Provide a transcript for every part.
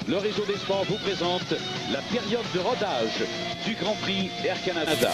Le réseau des sports vous présente la période de rodage du Grand Prix Air Canada.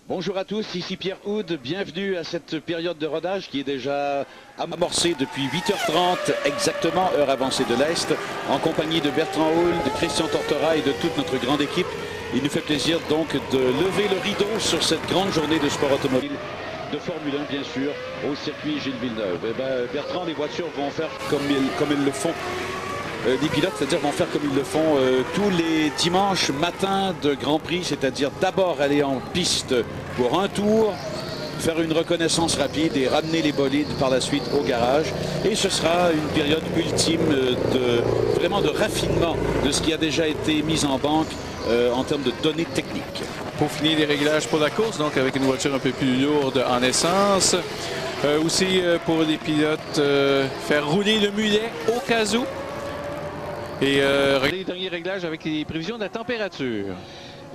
Bonjour à tous, ici Pierre Houde, bienvenue à cette période de rodage qui est déjà amorcée depuis 8h30 exactement, heure avancée de l'Est, en compagnie de Bertrand Houle, de Christian Tortora et de toute notre grande équipe. Il nous fait plaisir donc de lever le rideau sur cette grande journée de sport automobile, de Formule 1 bien sûr, au circuit Gilles Villeneuve. Bertrand, les voitures vont faire comme elles le font. Les pilotes, c'est-à-dire vont faire comme ils le font tous les dimanches matins de Grand Prix, c'est-à-dire d'abord aller en piste pour un tour, faire une reconnaissance rapide et ramener les bolides par la suite au garage. Et ce sera une période ultime vraiment de raffinement de ce qui a déjà été mis en banque en termes de données techniques. Pour finir les réglages pour la course, donc avec une voiture un peu plus lourde en essence. Aussi pour les pilotes, faire rouler le mulet au cas où. Et les derniers réglages avec les prévisions de la température.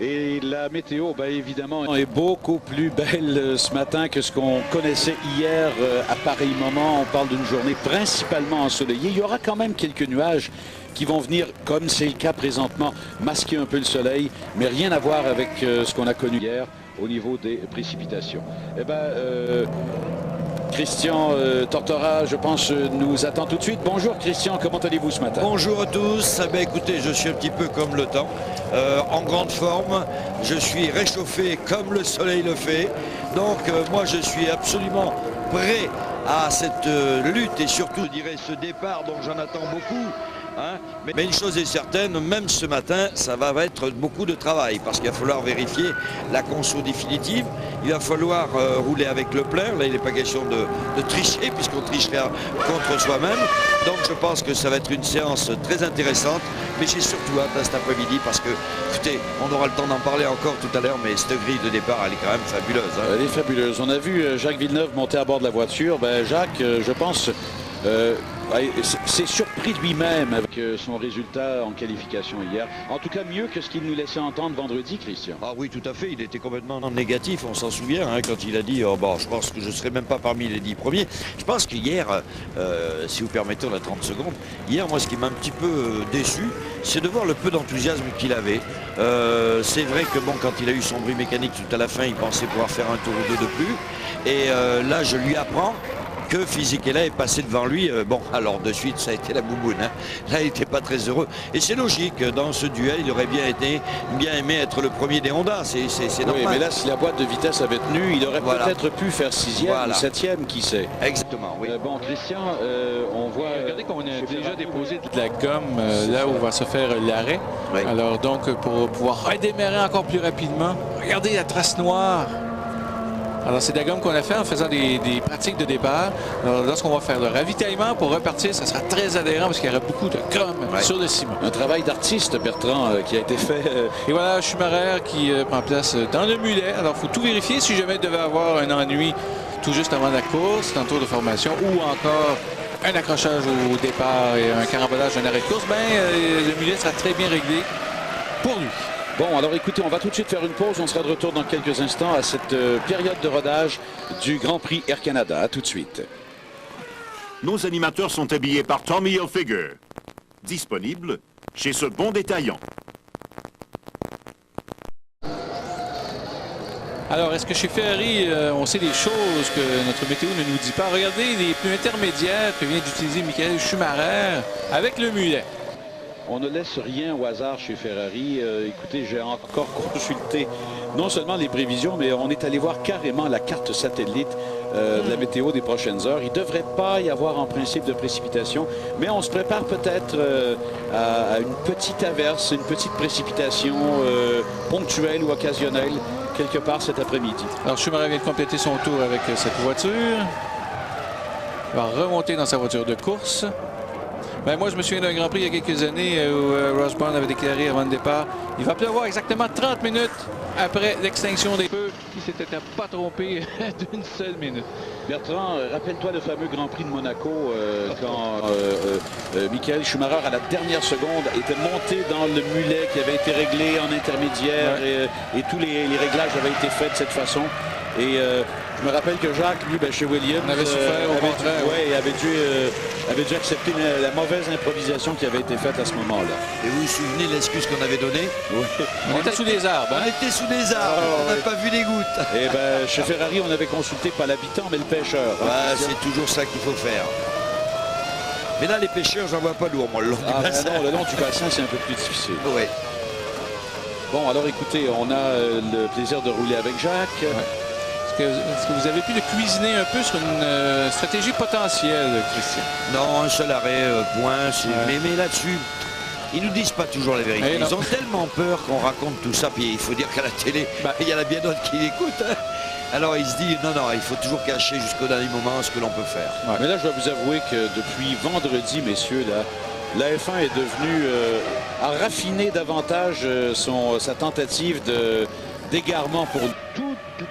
Et la météo, évidemment, est beaucoup plus belle ce matin que ce qu'on connaissait hier à pareil moment. On parle d'une journée principalement ensoleillée. Il y aura quand même quelques nuages qui vont venir, comme c'est le cas présentement, masquer un peu le soleil, mais rien à voir avec ce qu'on a connu hier au niveau des précipitations. Christian Tortora, je pense, nous attend tout de suite. Bonjour Christian, comment allez-vous ce matin? Bonjour à tous. Écoutez, je suis un petit peu comme le temps, en grande forme. Je suis réchauffé comme le soleil le fait. Donc moi je suis absolument prêt à cette lutte et surtout, je dirais, ce départ dont j'en attends beaucoup. Hein, mais une chose est certaine, même ce matin, ça va être beaucoup de travail parce qu'il va falloir vérifier la conso définitive. Il va falloir rouler avec le plein. Là, il n'est pas question de tricher puisqu'on tricherait contre soi-même. Donc, je pense que ça va être une séance très intéressante. Mais j'ai surtout hâte à cet après-midi parce que, écoutez, on aura le temps d'en parler encore tout à l'heure, mais cette grille de départ, elle est quand même fabuleuse. Hein. Elle est fabuleuse. On a vu Jacques Villeneuve monter à bord de la voiture. Jacques, je pense... c'est surpris lui-même avec son résultat en qualification hier. En tout cas, mieux que ce qu'il nous laissait entendre vendredi, Christian. Ah oui, tout à fait. Il était complètement négatif, on s'en souvient, hein, quand il a dit oh, bon, je pense que je ne serai même pas parmi les 10 premiers. Je pense qu'hier, si vous permettez, on a 30 secondes. Hier, moi, ce qui m'a un petit peu déçu, c'est de voir le peu d'enthousiasme qu'il avait. C'est vrai que bon, quand il a eu son bruit mécanique tout à la fin, il pensait pouvoir faire un tour ou deux de plus. Et là, je lui apprends que Fisichella est passé devant lui. Bon, alors de suite, ça a été la bouboune. Hein. Là, il n'était pas très heureux. Et c'est logique, dans ce duel, il aurait bien aimé être le premier des Honda. C'est normal. Oui, mais là, si la boîte de vitesse avait tenu, il aurait peut-être pu faire 6e ou 7e, qui sait. Exactement, oui. Bon, Christian, on voit... Regardez qu'on a déjà déposé de la gomme là où va se faire l'arrêt. Oui. Alors donc, pour pouvoir redémarrer encore plus rapidement, regardez la trace noire. Alors, c'est de la gomme qu'on a fait en faisant des pratiques de départ. Alors, lorsqu'on va faire le ravitaillement pour repartir, ça sera très adhérent parce qu'il y aura beaucoup de gomme sur le ciment. Un travail d'artiste, Bertrand, qui a été fait. Et voilà, Schumacher qui prend place dans le mulet. Alors, il faut tout vérifier si jamais il devait avoir un ennui tout juste avant la course, un tour de formation ou encore un accrochage au départ et un carambolage, un arrêt de course. Le mulet sera très bien réglé pour lui. Bon, alors écoutez, on va tout de suite faire une pause. On sera de retour dans quelques instants à cette période de rodage du Grand Prix Air Canada. À tout de suite. Nos animateurs sont habillés par Tommy Hilfiger. Disponible chez ce bon détaillant. Alors, est-ce que chez Ferrari, on sait des choses que notre météo ne nous dit pas? Regardez les pneus intermédiaires que vient d'utiliser Michael Schumacher avec le mulet. On ne laisse rien au hasard chez Ferrari. Écoutez, j'ai encore consulté non seulement les prévisions, mais on est allé voir carrément la carte satellite de la météo des prochaines heures. Il ne devrait pas y avoir en principe de précipitation, mais on se prépare peut-être à une petite averse, une petite précipitation ponctuelle ou occasionnelle quelque part cet après-midi. Alors Schumacher vient de compléter son tour avec cette voiture. Il va remonter dans sa voiture de course. Ben, moi, je me souviens d'un Grand Prix il y a quelques années où Ross Brawn avait déclaré avant le départ « Il va pleuvoir exactement 30 minutes après l'extinction des feux. » Il s'était pas trompé d'une seule minute. Bertrand, rappelle-toi le fameux Grand Prix de Monaco quand Michael Schumacher, à la dernière seconde, était monté dans le mulet qui avait été réglé en intermédiaire et tous les réglages avaient été faits de cette façon. Et je me rappelle que Jacques, lui, chez Williams, avait souffert au contraire. avait dû accepter la mauvaise improvisation qui avait été faite à ce moment-là. Et vous vous souvenez de l'excuse qu'on avait donnée? On était sous des arbres. On était sous des arbres, on n'a pas vu les gouttes. Et chez Ferrari, on avait consulté pas l'habitant, mais le pêcheur. C'est toujours ça qu'il faut faire. Mais là, les pêcheurs, j'en vois pas lourd, moi, le long du bassin. Non, le long du bassin, c'est un peu plus difficile. Oui. Bon, alors écoutez, on a le plaisir de rouler avec Jacques. Est-ce que vous avez pu le cuisiner un peu sur une stratégie potentielle, Christian? Non, un seul arrêt, point. Mais là-dessus, ils nous disent pas toujours la vérité. Ils ont tellement peur qu'on raconte tout ça. Puis il faut dire qu'à la télé, il y en a bien d'autres qui l'écoutent. Hein. Alors il se dit, non, il faut toujours cacher jusqu'au dernier moment ce que l'on peut faire. Ouais. Mais là, je dois vous avouer que depuis vendredi, messieurs, là, la F1 est devenue, a raffiné davantage sa tentative d'égarement pour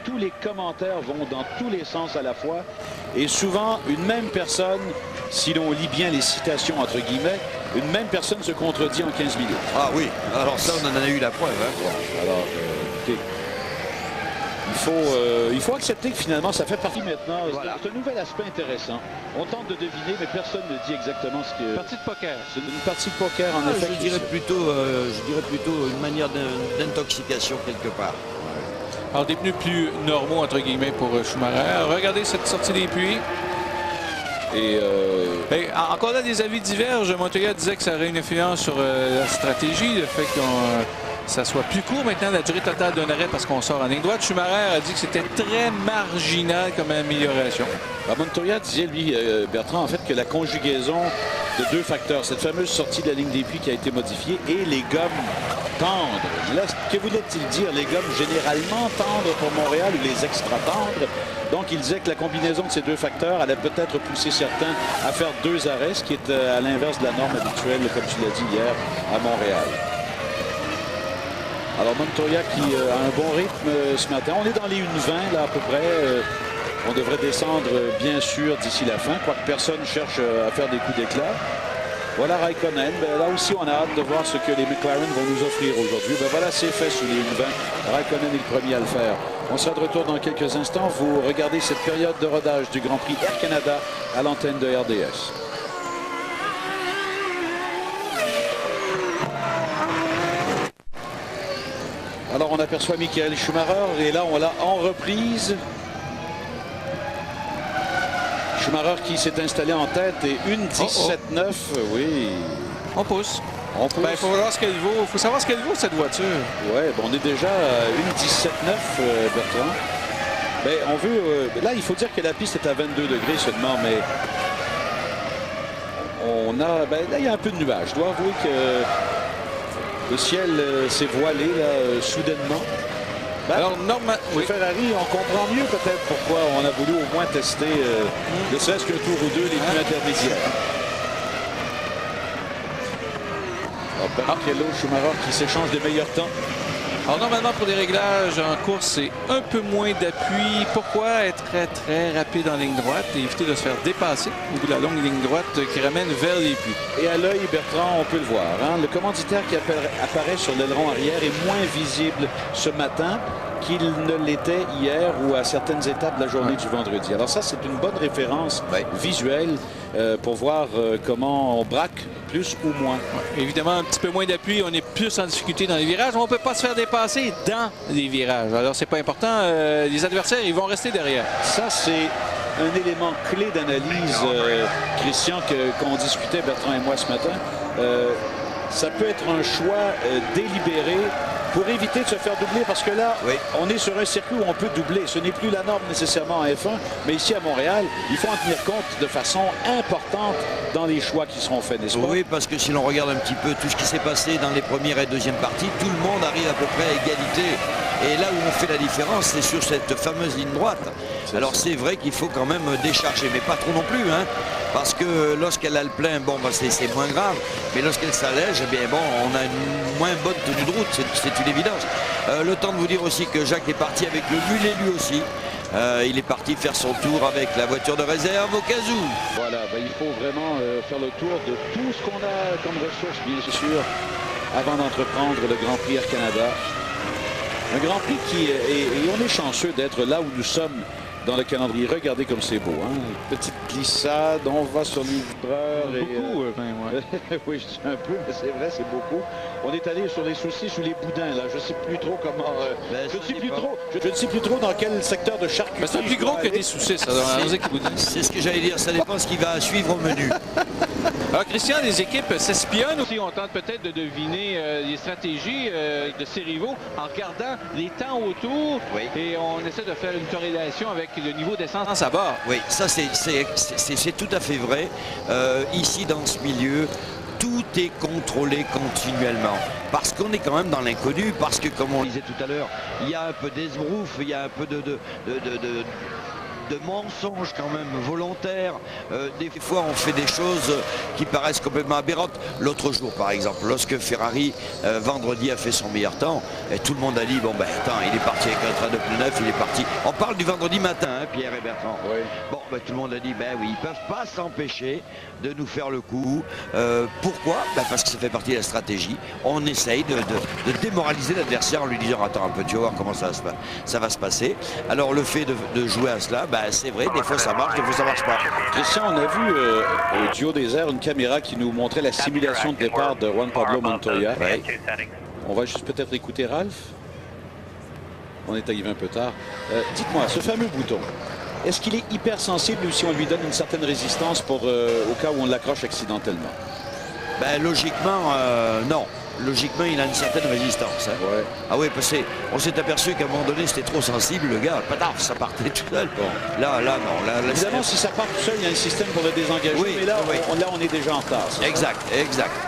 tous les commentaires vont dans tous les sens à la fois et souvent une même personne, si l'on lit bien les citations entre guillemets, une même personne se contredit en 15 minutes. Ah oui, alors ça on en a eu la preuve. Hein. Alors écoutez, il faut accepter que finalement ça fait partie maintenant. Voilà. C'est un nouvel aspect intéressant. On tente de deviner mais personne ne dit exactement ce que... Partie de poker. C'est une partie de poker en effet. Je dirais plutôt une manière d'intoxication quelque part. Alors, des pneus plus normaux, entre guillemets, pour Schumacher. Regardez cette sortie des puits. Et encore là, des avis divergent. Montoya disait que ça aurait une influence sur la stratégie, le fait que ça soit plus court maintenant, la durée totale d'un arrêt parce qu'on sort en ligne droite. Schumacher a dit que c'était très marginal comme amélioration. Montoya disait, lui, Bertrand, en fait, que la conjugaison de deux facteurs, cette fameuse sortie de la ligne des puits qui a été modifiée et les gommes tendres. Là, que voulait-il dire? Les gommes généralement tendres pour Montréal ou les extra tendres? Donc, il disait que la combinaison de ces deux facteurs allait peut-être pousser certains à faire deux arrêts, ce qui est à l'inverse de la norme habituelle, comme tu l'as dit hier, à Montréal. Alors, Montoya qui a un bon rythme ce matin. On est dans les 1:20, là, à peu près. On devrait descendre, bien sûr, d'ici la fin, quoique personne cherche à faire des coups d'éclat. Voilà Raikkonen. Là aussi, on a hâte de voir ce que les McLaren vont nous offrir aujourd'hui. Voilà, c'est fait sous les 1:20. Raikkonen est le premier à le faire. On sera de retour dans quelques instants. Vous regardez cette période de rodage du Grand Prix Air Canada à l'antenne de RDS. Alors, on aperçoit Michael Schumacher et là, on l'a en reprise. Schumacher qui s'est installé en tête et 1:17.9, oui. On pousse. On pousse. Il faut voir ce qu'elle vaut. Il faut savoir ce qu'elle vaut, cette voiture. Oui, on est déjà à 1:17.9, Bertrand. On veut... là, il faut dire que la piste est à 22 degrés seulement, mais... On a... là, il y a un peu de nuages. Je dois avouer que le ciel s'est voilé, là, soudainement. Alors, oui. Ferrari, on comprend mieux peut-être pourquoi on a voulu au moins tester, ne serait-ce qu'un tour ou deux, les pneus intermédiaires. Barrichello, Schumacher qui s'échange des meilleurs temps. Alors, normalement, pour des réglages en course, c'est un peu moins d'appui. Pourquoi être très rapide en ligne droite et éviter de se faire dépasser au bout de la longue ligne droite qui ramène vers les puits? Et à l'œil, Bertrand, on peut le voir. Hein? Le commanditaire qui apparaît sur l'aileron arrière est moins visible ce matin qu'il ne l'était hier ou à certaines étapes de la journée du vendredi. Alors ça, c'est une bonne référence visuelle pour voir comment on braque plus ou moins. Évidemment, un petit peu moins d'appui, on est plus en difficulté dans les virages, mais on ne peut pas se faire dépasser dans les virages. Alors, c'est pas important. Les adversaires, ils vont rester derrière. Ça, c'est un élément clé d'analyse, Christian, qu'on discutait, Bertrand et moi, ce matin. Ça peut être un choix délibéré pour éviter de se faire doubler, parce que là, on est sur un circuit où on peut doubler. Ce n'est plus la norme nécessairement en F1, mais ici à Montréal, il faut en tenir compte de façon importante dans les choix qui seront faits, n'est-ce pas? Oui, parce que si l'on regarde un petit peu tout ce qui s'est passé dans les premières et deuxièmes parties, tout le monde arrive à peu près à égalité. Et là où on fait la différence, c'est sur cette fameuse ligne droite. Alors c'est vrai qu'il faut quand même décharger, mais pas trop non plus. Hein. Parce que lorsqu'elle a le plein, bon, bah, c'est moins grave. Mais lorsqu'elle s'allège, eh bien bon, on a une moins bonne tenue de route, c'est une évidence. Le temps de vous dire aussi que Jacques est parti avec le mulet lui aussi. Il est parti faire son tour avec la voiture de réserve au cas où. Voilà, il faut vraiment faire le tour de tout ce qu'on a comme ressources, bien sûr, avant d'entreprendre le Grand Prix Air Canada. Un Grand Prix et on est chanceux d'être là où nous sommes dans le calendrier. Regardez comme c'est beau, hein? Petite glissade, on va sur le livreur. Beaucoup, oui, je dis un peu, mais c'est vrai, c'est beaucoup. On est allé sur les soucis, sur les boudins, là. Je ne sais plus trop comment... je ne sais plus trop dans quel secteur de charcuterie. C'est plus gros que des soucis, ça. C'est ce que j'allais dire, ça dépend ce qui va suivre au menu. Alors, Christian, les équipes s'espionnent aussi. On tente peut-être de deviner les stratégies de ses rivaux en regardant les temps autour. Oui. Et on essaie de faire une corrélation avec le niveau d'essence à bord. Oui, ça c'est tout à fait vrai. Ici, dans ce milieu, tout est contrôlé continuellement. Parce qu'on est quand même dans l'inconnu, parce que, comme on disait tout à l'heure, il y a un peu d'esbrouf, il y a un peu de mensonges quand même volontaires. Des fois on fait des choses qui paraissent complètement aberrantes. L'autre jour par exemple, lorsque Ferrari vendredi a fait son meilleur temps, et tout le monde a dit bon ben attends, il est parti avec un train de pneus neuf, il est parti. On parle du vendredi matin, hein, Pierre et Bertrand. Oui. Bon ben, tout le monde a dit ben oui, ils peuvent pas s'empêcher de nous faire le coup. Pourquoi? Ben, parce que ça fait partie de la stratégie. On essaye de démoraliser l'adversaire en lui disant attends un peu, tu vas voir comment ça va se passer. Alors le fait de jouer à cela, ben, c'est vrai, des fois ça marche, des fois ça marche pas. Christian, on a vu au duo des airs une caméra qui nous montrait la simulation de départ de Juan Pablo Montoya. Ouais. On va juste peut-être écouter Ralph. On est arrivé un peu tard. Dites-moi, ce fameux bouton, est-ce qu'il est hypersensible ou si on lui donne une certaine résistance pour au cas où on l'accroche accidentellement? Ben, logiquement, non. Logiquement, il a une certaine résistance. Hein. Ouais. Ah oui, parce qu'on s'est aperçu qu'à un moment donné, c'était trop sensible, le gars. Pataf, ça partait tout seul. Bon. Là, non. Là, évidemment, si ça part tout seul, il y a un système pour le désengager. Oui, mais là, oui. on est déjà en retard. Exact.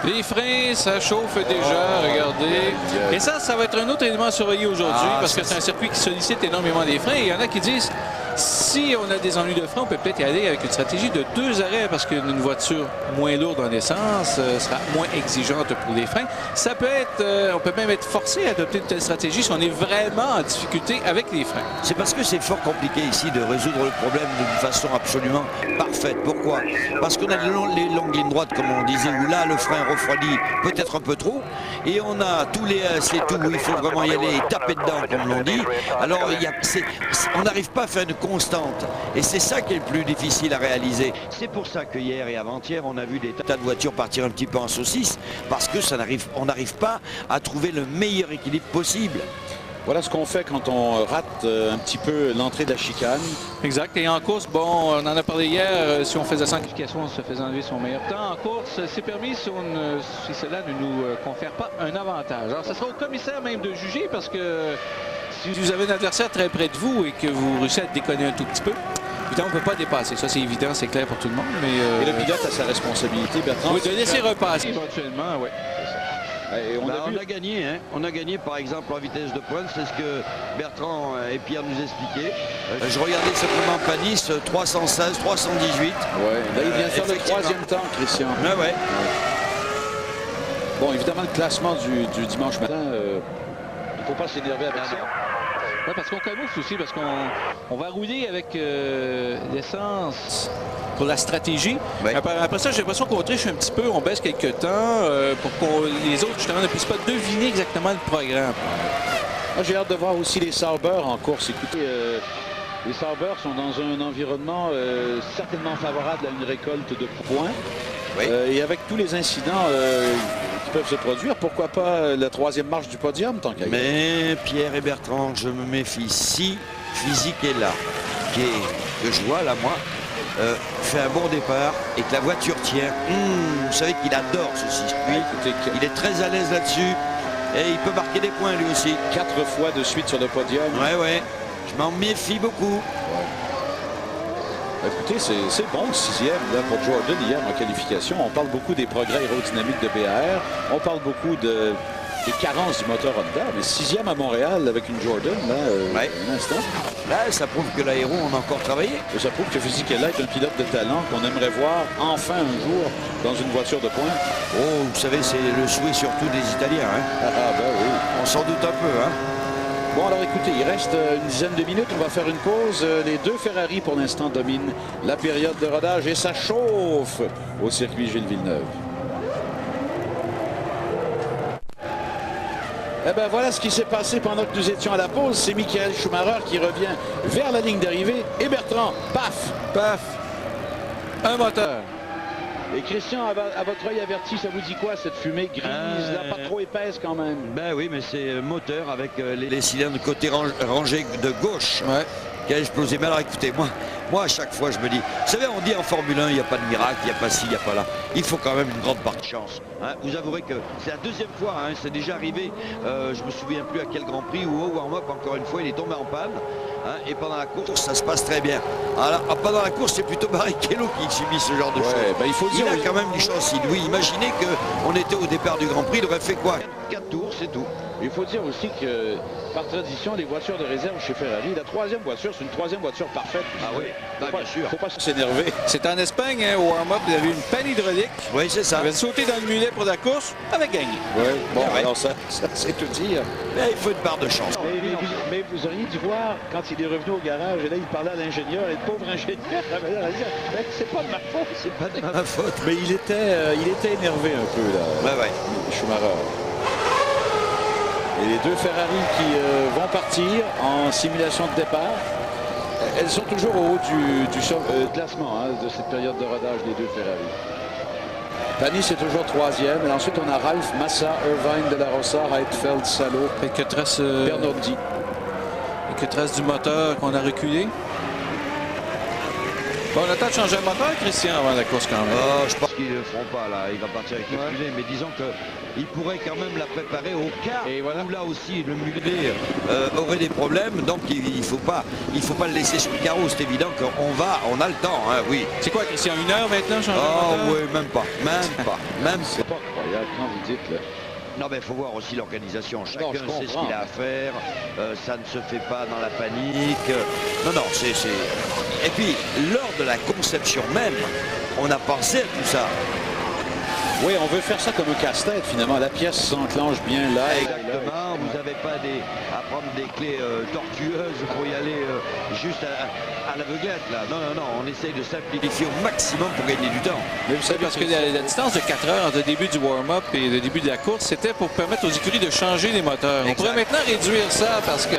Les freins, ça chauffe déjà, regardez. Et ça va être un autre élément à surveiller aujourd'hui parce que c'est un circuit qui sollicite énormément les freins. Et il y en a qui disent, si on a des ennuis de frein, on peut peut-être y aller avec une stratégie de 2 arrêts parce qu'une voiture moins lourde en essence sera moins exigeante pour les freins. Ça peut être, on peut même être forcé à adopter une telle stratégie si on est vraiment en difficulté avec les freins. C'est parce que c'est fort compliqué ici de résoudre le problème d'une façon absolument parfaite. Pourquoi? Parce qu'on a les longues lignes droites, comme on disait, où là, le frein refroidit peut-être un peu trop. Et on a tous les c'est tout où il faut vraiment y aller et taper dedans, comme l'on dit. Alors, on n'arrive pas à faire une constante. Et c'est ça qui est le plus difficile à réaliser. C'est pour ça que hier et avant-hier, on a vu des tas de voitures partir un petit peu en saucisse. Parce que on n'arrive pas à trouver le meilleur équilibre possible. Voilà ce qu'on fait quand on rate un petit peu l'entrée de la chicane. Exact. Et en course, bon, on en a parlé hier, si on faisait 100 qualifications, on se faisait enlever son meilleur temps. En course, c'est permis si cela ne nous confère pas un avantage. Alors, ce sera au commissaire même de juger parce que si vous avez un adversaire très près de vous et que vous réussissez à déconner un tout petit peu, évidemment, on ne peut pas dépasser. Ça, c'est évident, c'est clair pour tout le monde. Mais, et le pilote a sa responsabilité, Bertrand. Oui, de laisser repasser éventuellement, oui. Et on a gagné, hein. On a gagné par exemple en vitesse de pointe, c'est ce que Bertrand et Pierre nous expliquaient. Je regardais simplement Panis, 316, 318. Ouais, là il vient faire le 3e temps, Christian. Ah ouais. Bon, évidemment, le classement du dimanche matin, il ne faut pas s'énerver avec ça. Oui, parce qu'on camoufle aussi, parce qu'on va rouler avec l'essence pour la stratégie. Oui. Après ça, j'ai l'impression qu'on triche un petit peu, on baisse quelques temps pour que les autres, justement, ne puissent pas deviner exactement le programme. Moi, j'ai hâte de voir aussi les Sauber en course. Écoutez, les Sauber sont dans un environnement certainement favorable à une récolte de points. Oui. Et avec tous les incidents qui peuvent se produire, pourquoi pas la 3e marche du podium tant qu'à y aller. Mais Pierre et Bertrand, je me méfie. Si Physique est là, que je vois là, moi, fait un bon départ et que la voiture tient, vous savez qu'il adore ce circuit. Il est très à l'aise là-dessus et il peut marquer des points lui aussi. 4 fois de suite sur le podium. Ouais. Je m'en méfie beaucoup. Écoutez, c'est bon le 6e là, pour Jordan hier en qualification. On parle beaucoup des progrès aérodynamiques de BAR. On parle beaucoup de les carences du moteur Honda, mais 6e à Montréal avec une Jordan, là, Ouais. un instant. Là, ça prouve que l'aéro, on a encore travaillé. Et ça prouve que Fisichella est un pilote de talent qu'on aimerait voir enfin un jour dans une voiture de pointe. Oh, vous savez, c'est le souhait surtout des Italiens. Hein. Ah, ben oui. On s'en doute un peu. Hein. Bon, alors écoutez, il reste une dizaine de minutes. On va faire une pause. Les deux Ferrari, pour l'instant, dominent la période de rodage et ça chauffe au circuit Gilles Villeneuve. Eh bien, voilà ce qui s'est passé pendant que nous étions à la pause. C'est Michael Schumacher qui revient vers la ligne d'arrivée. Et Bertrand, paf! Paf! Un moteur. Et Christian, à votre œil averti, ça vous dit quoi, cette fumée grise, là, pas trop épaisse quand même? Ben oui, mais c'est moteur avec les cylindres côté rangés de gauche Ouais. qui a explosé. Mais alors écoutez, moi à chaque fois je me dis, vous savez, on dit en Formule 1, il n'y a pas de miracle, il n'y a pas ci, il n'y a pas là. Il faut quand même une grande part de chance. Hein. Vous avouerez que c'est la deuxième fois, hein, c'est déjà arrivé, je me souviens plus à quel Grand Prix, ou au warm-up, encore une fois, il est tombé en panne. Hein, et pendant la course, ça se passe très bien. Alors, pendant la course, c'est plutôt Barrichello qui subit ce genre de choses. Ben, il faut Il dire, a quand même du chance. Oui, imaginez qu'on était au départ du Grand Prix, il aurait fait quoi? 4 tours, c'est tout. il faut dire aussi que, par tradition, les voitures de réserve chez Ferrari, la troisième voiture, c'est une troisième voiture parfaite. Ah oui, Faut pas, bien sûr. faut pas s'énerver. C'est en Espagne, hein, au warm-up, il y avait une panne hydraulique. Oui, c'est ça. Il avait sauté dans le mulet pour la course, avait gagné. Ouais. Bon, Ouais. alors ça c'est tout dire. Mais il faut une part de chance. Mais vous auriez dû voir quand il est revenu au garage, et là, il parlait à l'ingénieur, et le pauvre ingénieur avait l'air à dire, mais c'est pas de ma faute, c'est pas de Ma faute. Mais il était énervé un peu, là, Ouais. Schumacher. Et les deux Ferrari qui vont partir en simulation de départ. Elles sont toujours au haut du classement, hein, de cette période de rodage, les deux Ferrari. Panis est toujours troisième. Et ensuite, on a Ralph, Massa, Irvine, De La Rosa, Heidfeld, Salo, Quelques traces, Bernardi. quelques traces du moteur qu'on a reculé. Bon, on a le temps de changer le moteur, Christian, avant la course quand même. Je pense qu'ils ne le feront pas là, il va partir avec le mulet, mais disons qu'il pourrait quand même la préparer au cas Et voilà. où là aussi le mulet aurait des problèmes, donc il ne faut pas le laisser sur le carreau, c'est évident on a le temps, hein, oui. C'est quoi, Christian, 1 heure maintenant, changer Oh le moteur? oui, même pas. C'est pas incroyable quand vous dites, là. Non mais il faut voir aussi l'organisation, chacun je sait ce comprends. qu'il a à faire, ça ne se fait pas dans la panique. Non, c'est... Et puis, lors de la conception même, on a pensé à tout ça. Oui, on veut faire ça comme un casse-tête, finalement. La pièce s'enclenche bien là. Exactement, vous n'avez pas à prendre des clés tortueuses pour y aller juste à l'aveuglette là. Non, on essaye de simplifier au maximum pour gagner du temps. Mais vous savez, Parce que la distance de 4 heures entre le début du warm-up et le début de la course, c'était pour permettre aux écuries de changer les moteurs. On Exact. pourrait maintenant réduire ça parce que...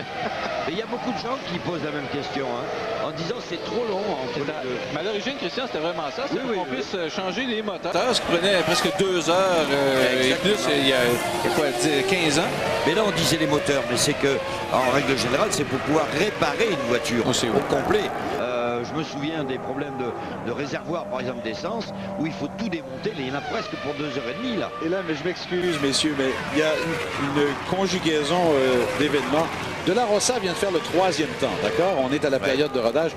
Mais il y a beaucoup de gens qui posent la même question, hein, en disant c'est trop long entre les deux. Mais à l'origine, Christian, c'était vraiment ça. C'était Oui, pour qu'on oui. puisse changer les moteurs. Ce qui prenait presque 2 heures et Exactement. plus, il y a quoi, 15 ans. Mais là on disait les moteurs, mais c'est que en règle générale c'est pour pouvoir réparer une voiture Oh, c'est au vrai. complet. Je me souviens des problèmes de réservoir par exemple d'essence où il faut tout démonter, il y en a presque pour 2h30 là. Et là, mais je m'excuse, messieurs, mais il y a une conjugaison d'événements. De La Rosa vient de faire le 3e temps, d'accord? On est à la période de rodage.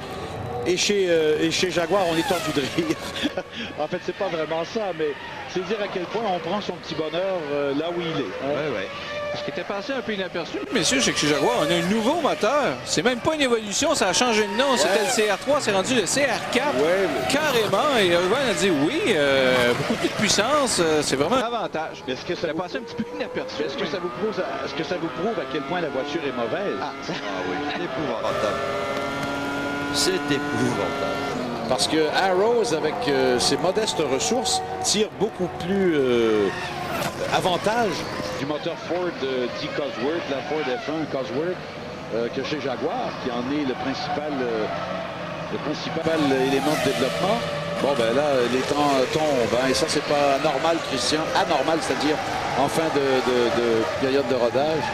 Et chez Jaguar, on est tordu de rire. En fait, c'est pas vraiment ça, mais c'est dire à quel point on prend son petit bonheur là où il est. Hein? Ouais. Ce qui était passé un peu inaperçu, messieurs, c'est que chez Jaguar, on a un nouveau moteur. C'est même pas une évolution, ça a changé de nom. C'était le CR3, c'est rendu le CR4. Ouais, Carrément. Et Irvine a dit oui, beaucoup plus de puissance, c'est vraiment un avantage. Est-ce que ça Ça a vous... passé un petit peu inaperçu. Est-ce que ça vous prouve à quel point la voiture est mauvaise? Ah oui, c'est épouvantable. C'est épouvantable. Parce que Arrows, avec ses modestes ressources, tire beaucoup plus avantage du moteur Ford dit Cosworth, la Ford F1 Cosworth, que chez Jaguar, qui en est le principal élément de développement. Bon, ben là, les temps tombent, hein, et ça, c'est pas normal, Christian. Anormal, c'est-à-dire en fin de période de rodage.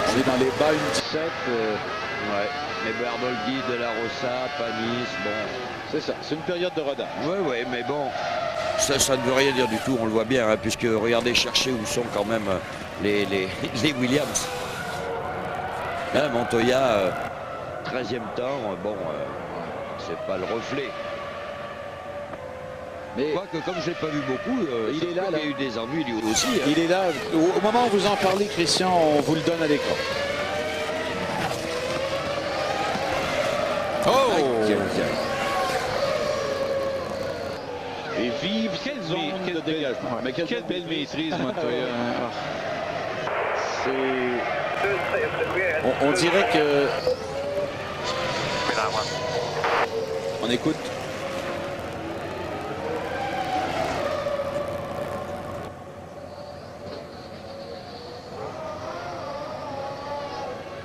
On est dans les bas une 17. Ouais. Mais Bernoldi, De La Rosa, Panis, bon. C'est ça, c'est une période de rodage. Ouais, mais bon. Ça ne veut rien dire du tout, on le voit bien, hein, puisque regardez, cherchez où sont quand même les Williams. Hein, Montoya, 13e temps, bon, c'est pas le reflet. Mais quoique, comme je ne l'ai pas vu beaucoup, il est là. Il y a eu des ennuis lui aussi. Hein. Il est là. Au moment où vous en parlez, Christian, on vous le donne à l'écran. Oh! Et vive quelle zone de dégagement. Ouais. Mais quelle belle maîtrise, Montoya. On dirait que... On écoute.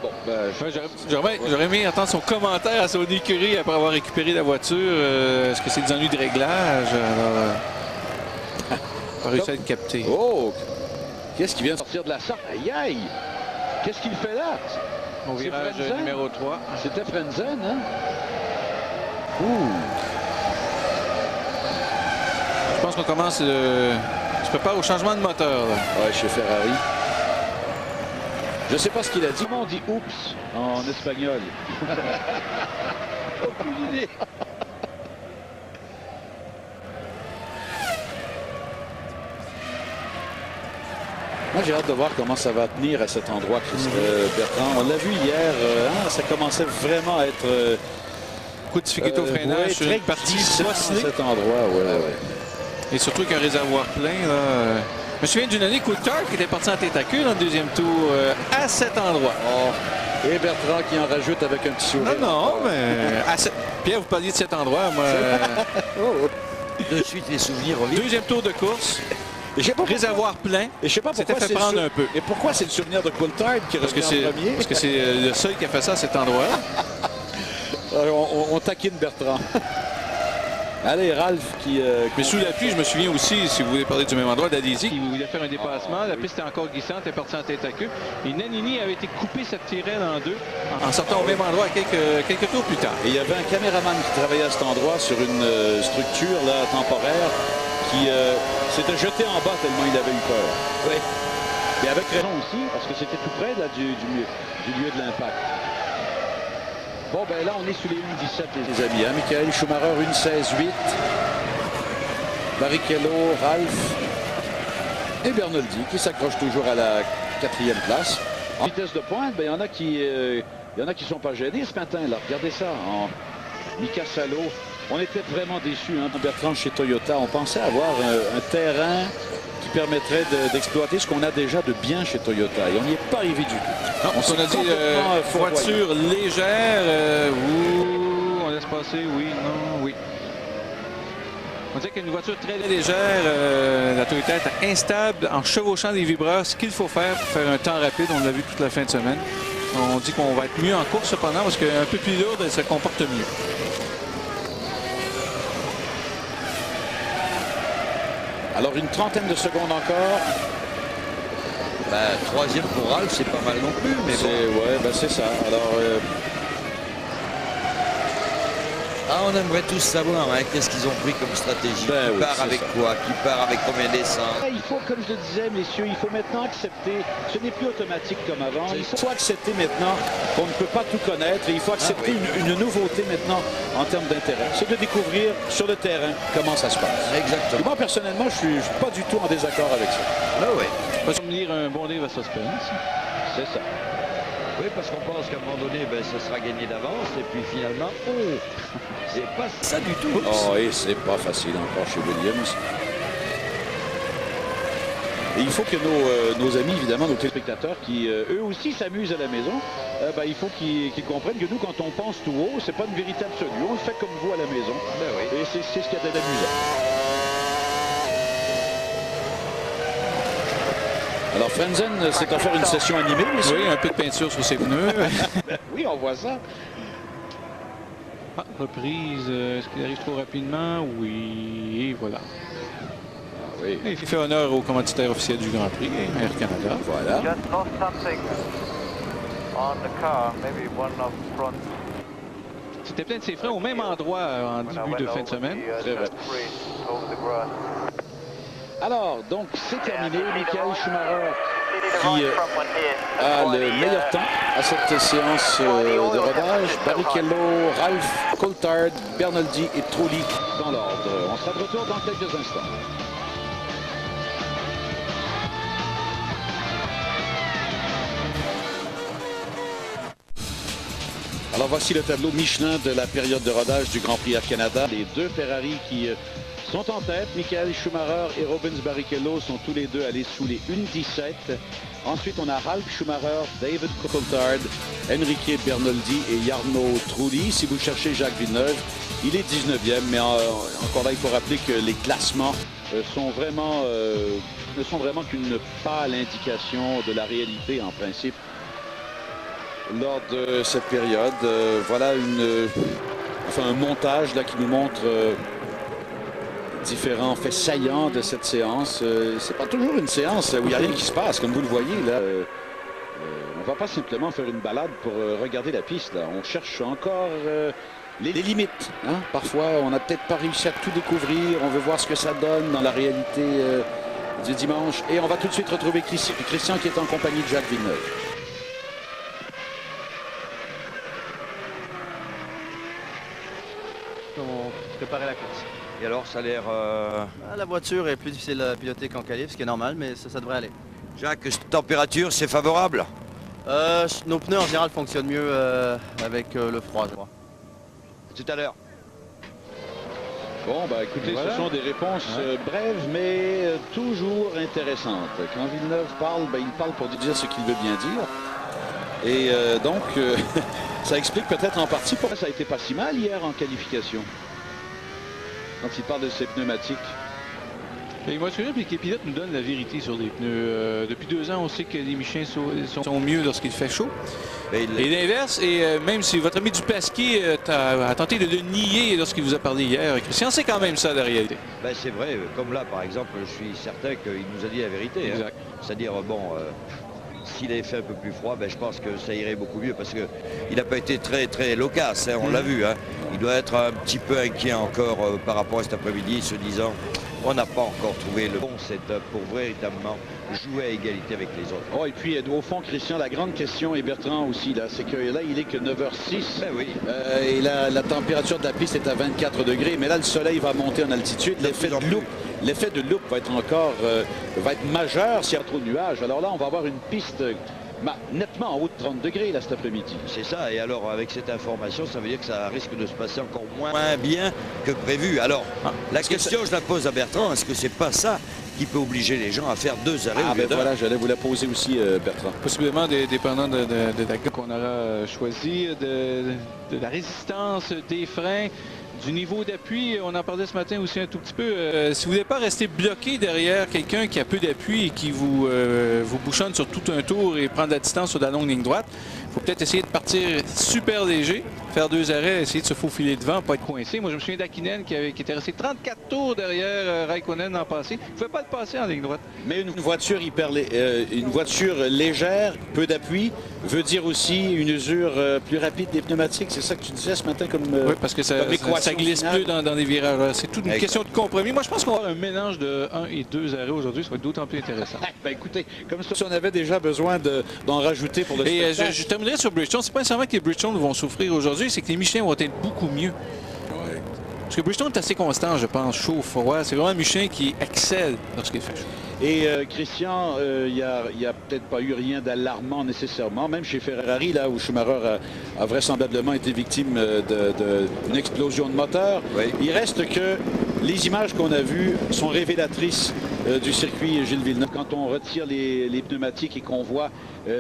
Bon, j'aurais aimé entendre son commentaire à son écurie après avoir récupéré la voiture. Est-ce que c'est des ennuis de réglage? Alors, pas réussi à être capté. Oh! Qu'est-ce qui vient de sortir de la sorte? Aïe aïe! Qu'est-ce qu'il fait là? Au virage numéro 3. C'était Frenzen, hein? Ouh! Je pense qu'on commence... se prépare au changement de moteur. Là. Ouais, chez Ferrari. Je ne sais pas ce qu'il a dit. Comment on dit oups en espagnol? Aucune idée. Moi, j'ai hâte de voir comment ça va tenir à cet endroit, Bertrand. On l'a vu hier, ça commençait vraiment à être... Coup de difficulté au freinage sur une partie bosselée. Cet endroit, ouais. Et surtout qu'un réservoir plein, là... Je me souviens d'une année, Coulthard qui était parti en tête à queue dans le deuxième tour à cet endroit. Oh. Et Bertrand qui en rajoute avec un petit sourire. Non, mais... Pierre, vous parliez de cet endroit, moi... De suite, les souvenirs reviennent. Deuxième tour de course. Réservoir plein. Et je sais pas pourquoi c'était fait prendre un peu. Et pourquoi c'est le souvenir de Coulthard qui revient en premier? Parce que c'est le seul qui a fait ça à cet endroit. On taquine Bertrand. Allez, Ralph qui... Mais sous la pluie, je me souviens aussi, si vous voulez parler du même endroit, d'Adesi. Il voulait faire un dépassement. La piste était encore glissante, elle est partie en tête à queue. Et Nannini avait été coupé cette tirelle en deux en sortant au même endroit quelques tours plus tard. Et il y avait un caméraman qui travaillait à cet endroit sur une structure là, temporaire qui s'était jeté en bas tellement il avait eu peur. Oui. Et avec raison aussi, parce que c'était tout près là, du lieu de l'impact. Bon, ben là, on est sous les 1,17, les amis. Hein? Michael Schumacher, 1,16,8. Barrichello, Ralph et Bernoldi qui s'accrochent toujours à la 4e place. En vitesse de pointe, ben, il y en a qui sont pas gênés ce matin. Là. Regardez ça. Mika Salo. On était vraiment déçus, hein, Bertrand, chez Toyota. On pensait avoir un terrain qui permettrait d'exploiter ce qu'on a déjà de bien chez Toyota. Et on n'y est pas arrivé du tout. Non, on a dit voiture légère. On laisse passer, oui, non, oui. On dit qu'une voiture très légère, la Toyota est instable en chevauchant des vibreurs. Ce qu'il faut faire pour faire un temps rapide, on l'a vu toute la fin de semaine. On dit qu'on va être mieux en course cependant parce qu'un peu plus lourde, elle se comporte mieux. Alors une trentaine de secondes encore. Ben, 3e pour Ralph, c'est pas mal non plus. Mais bon. Ouais, ben c'est ça. Alors, on aimerait tous savoir hein, qu'est-ce qu'ils ont pris comme stratégie. Ben qui part avec quoi? Qui part avec combien d'essence? Il faut, comme je le disais, messieurs, il faut maintenant accepter. Ce n'est plus automatique comme avant. Il faut accepter maintenant qu'on ne peut pas tout connaître. Et il faut accepter une nouveauté maintenant en termes d'intérêt. C'est de découvrir sur le terrain comment ça se passe. Exactement. Et moi, personnellement, je suis pas du tout en désaccord avec ça. Ah oui. On va me lire un bon livre à suspense. C'est ça. Oui, parce qu'on pense qu'à un moment donné, ben, ce sera gagné d'avance. Et puis finalement, c'est pas ça du tout. Oh, et c'est pas facile encore chez Williams. Et il faut que nos amis, évidemment, nos téléspectateurs, qui eux aussi s'amusent à la maison, ben, il faut qu'ils comprennent que nous, quand on pense tout haut, c'est pas une vérité absolue. On le fait comme vous à la maison. Ben oui. Et c'est ce qu'il y a d'amusant. Alors, Frenzen s'est offert une session animée. Oui, un peu de peinture sur ses pneus. Oui, on voit ça. Reprise, est-ce qu'il arrive trop rapidement? Oui, et voilà. Oui. Il fait honneur au commanditaire officiel du Grand Prix, Air Canada. Voilà. C'était plein de ses freins au même endroit en début de fin de semaine. Très vrai. Alors, donc, c'est terminé. Michael Schumacher qui a le meilleur temps à cette séance de rodage. Barrichello, Ralph, Coulthard, Bernoldi et Trulli dans l'ordre. On sera de retour dans quelques instants. Alors voici le tableau Michelin de la période de rodage du Grand Prix Air Canada. Les deux Ferrari qui sont en tête, Michael Schumacher et Rubens Barrichello sont tous les deux allés sous les 1:17. Ensuite, on a Ralf Schumacher, David Coulthard, Enrique Bernoldi et Jarno Trulli. Si vous cherchez Jacques Villeneuve, il est 19e, mais encore là, il faut rappeler que les classements ne sont vraiment qu'une pâle indication de la réalité en principe. Lors de cette période, voilà un montage là, qui nous montre différents faits saillants de cette séance. C'est pas toujours une séance où il n'y a rien qui se passe, comme vous le voyez. Là, on va pas simplement faire une balade pour regarder la piste. Là. On cherche encore les limites. Hein? Parfois, on n'a peut-être pas réussi à tout découvrir. On veut voir ce que ça donne dans la réalité du dimanche. Et on va tout de suite retrouver Christian qui est en compagnie de Jacques Villeneuve. On préparait la course. Et alors, ça a l'air... La voiture est plus difficile à piloter qu'en qualif, ce qui est normal, mais ça devrait aller. Jacques, température, c'est favorable? Nos pneus en général fonctionnent mieux avec le froid, je crois. Tout à l'heure. Bon, bah écoutez, voilà. Ce sont des réponses brèves, mais toujours intéressantes. Quand Villeneuve parle, il parle pour dire ce qu'il veut bien dire. Et donc, ça explique peut-être en partie pourquoi ça a été pas si mal hier en qualification. Quand il parle de ses pneumatiques. Et moi, je suis que les pilotes nous donnent la vérité sur les pneus. Depuis 2 ans, on sait que les Michelin sont mieux lorsqu'il fait chaud. Et l'inverse, et même si votre ami Dupasquier a tenté de le nier lorsqu'il vous a parlé hier, Christian, c'est quand même ça la réalité. Ben, c'est vrai, comme là, par exemple, je suis certain qu'il nous a dit la vérité. Hein. C'est-à-dire, bon... s'il avait fait un peu plus froid, je pense que ça irait beaucoup mieux parce qu'il n'a pas été très loquace, hein, on l'a vu. Hein. Il doit être un petit peu inquiet encore par rapport à cet après-midi, se disant on n'a pas encore trouvé le bon setup pour véritablement jouer à égalité avec les autres. Oh, et puis au fond, Christian, la grande question, et Bertrand aussi, là, c'est que là, il est que 9h06. Ben oui. Et la température de la piste est à 24 degrés, mais là, le soleil va monter en altitude. L'effet de loupe va être majeur s'il y a trop de nuages. Alors là, on va avoir une piste nettement en haut de 30 degrés là, cet après-midi. C'est ça. Et alors, avec cette information, ça veut dire que ça risque de se passer encore moins bien que prévu. Alors, la question, je la pose à Bertrand. Est-ce que c'est pas ça qui peut obliger les gens à faire 2 arrêts? Voilà, j'allais vous la poser aussi, Bertrand. Possiblement, dépendant de la gamme qu'on aura choisi, de la résistance des freins, du niveau d'appui. On en parlait ce matin aussi un tout petit peu. Si vous ne voulez pas rester bloqué derrière quelqu'un qui a peu d'appui et qui vous bouchonne sur tout un tour et prendre la distance sur la longue ligne droite, il faut peut-être essayer de partir super léger, faire 2 arrêts, essayer de se faufiler devant, pas être coincé. Moi, je me souviens d'Hakkinen qui était resté 34 tours derrière Raikkonen l'an passé. Il ne pouvait pas le passer en ligne droite. Mais une voiture légère, peu d'appui, veut dire aussi une usure plus rapide des pneumatiques. C'est ça que tu disais ce matin comme oui, parce que ça glisse plus dans les virages. C'est toute une question de compromis. Moi, je pense qu'on va avoir un mélange de 1 et 2 arrêts aujourd'hui. Ça va être d'autant plus intéressant. Écoutez, comme si on avait déjà besoin d'en rajouter pour le spectacle. Je terminerai sur Bridgestone. C'est pas nécessairement que les Bridgestone vont souffrir aujourd'hui, c'est que les Michelin vont être beaucoup mieux. Ouais. Parce que Bridgestone est assez constant, je pense, chaud, froid. C'est vraiment un Michelin qui excelle lorsqu'il fait chaud. Et Christian, il n'y a peut-être pas eu rien d'alarmant nécessairement, même chez Ferrari, là où Schumacher a vraisemblablement été victime d'une explosion de moteur. Oui. Il reste que les images qu'on a vues sont révélatrices du circuit Gilles Villeneuve. Quand on retire les pneumatiques et qu'on voit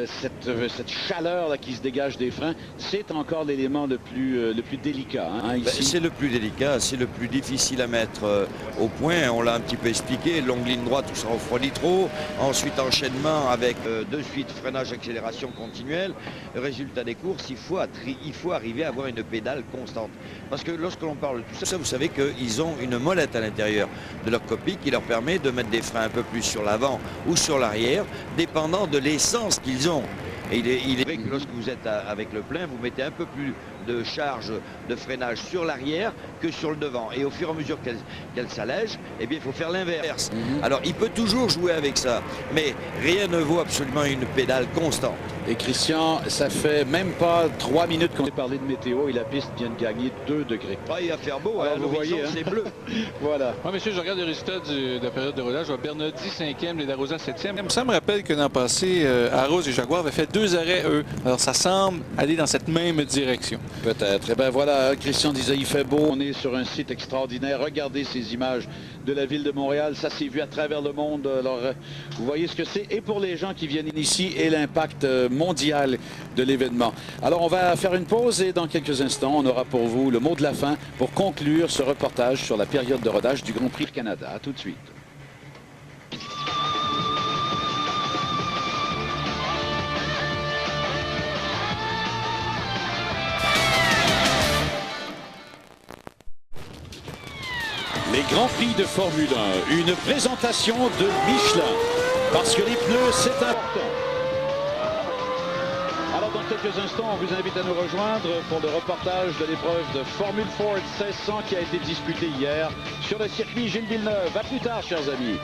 cette chaleur là, qui se dégage des freins, c'est encore l'élément le plus délicat. Hein, ici. C'est le plus délicat, c'est le plus difficile à mettre au point. On l'a un petit peu expliqué, longue ligne droite où ça refroidit trop. Ensuite, enchaînement avec de suite freinage, accélération continuelle. Résultat des courses, il faut arriver à avoir une pédale constante. Parce que lorsque l'on parle de tout ça, vous savez qu'ils ont une molette à l'intérieur de leur cockpit qui leur permet de mettre des freins un peu plus sur l'avant ou sur l'arrière, dépendant de l'essence qu'ils ont. Et il est vrai que lorsque vous êtes avec le plein, vous mettez un peu plus de charge de freinage sur l'arrière que sur le devant. Et au fur et à mesure qu'elle s'allège, eh bien, il faut faire l'inverse. Alors, il peut toujours jouer avec ça, mais rien ne vaut absolument une pédale constante. Et Christian, ça fait même pas 3 minutes qu'on a parlé de météo et la piste vient de gagner 2 degrés. Ah, il va faire beau, Alors, hein, vous voyez, hein. c'est bleu. Voilà. Oui, monsieur, je regarde les résultats de la période de rodage. Je vois Bernardi 5e, les Darosa 7e. Ça me rappelle que l'an passé, Arros et Jaguar avaient fait 2 arrêts, eux. Alors, ça semble aller dans cette même direction. Peut-être. Et bien voilà, Christian disait, il fait beau. On est sur un site extraordinaire. Regardez ces images de la ville de Montréal. Ça s'est vu à travers le monde. Alors, vous voyez ce que c'est. Et pour les gens qui viennent ici et l'impact mondial de l'événement. Alors, on va faire une pause et dans quelques instants, on aura pour vous le mot de la fin pour conclure ce reportage sur la période de rodage du Grand Prix du Canada. À tout de suite. Les Grands Prix de Formule 1, une présentation de Michelin, parce que les pneus, c'est important. Alors dans quelques instants, on vous invite à nous rejoindre pour le reportage de l'épreuve de Formule Ford 1600 qui a été disputée hier sur le circuit Gilles Villeneuve. À plus tard, chers amis.